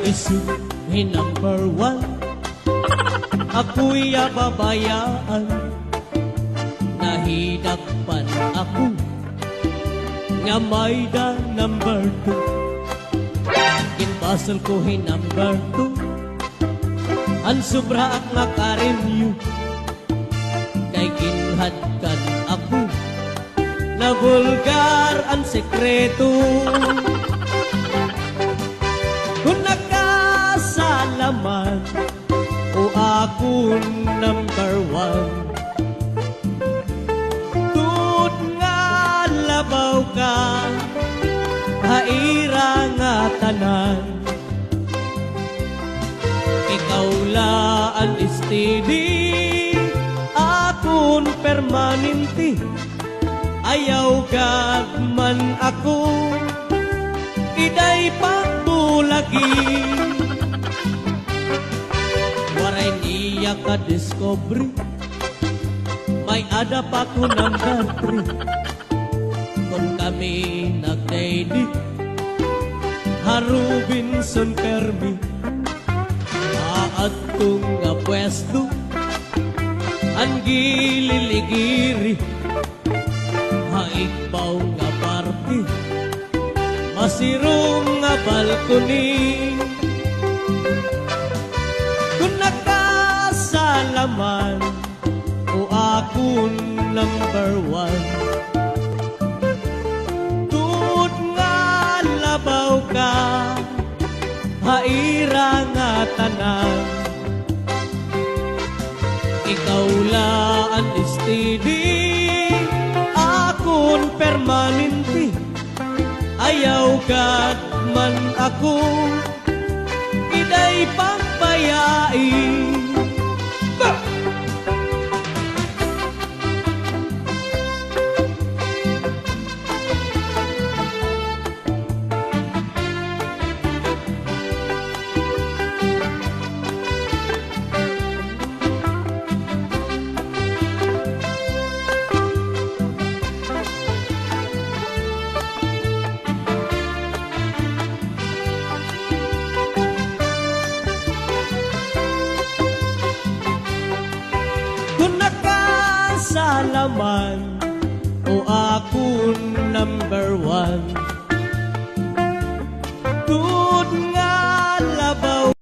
isu number one. Ako'y babayaan, nahidakpan ako nga may da number two. Inbasal ko number two, ang sobra ak nga karenyo, kay ginhadkan ako na vulgar ang sekreto. Kung nakasalaman o ako number one, tut nga labaw ka, haira nga tanan. Ikaw laan steady, akon permanente. Ayaw gad man ako, iday pagdulagi. Waray niya ka-discovery, may ada pa ko number three. Kung kami nag-daily, Harubinson Kermi, aatong nga pwesto, ang gililigiri, haigbaw nga party, masirong nga balkoni. Kung nakasalaman o akong number one, tuod nga labaw ka, haira nga tanan. Ikaw laan steady, akon permanente. Ayaw gad man ako, iday pagpayain. Salaman o akong number one,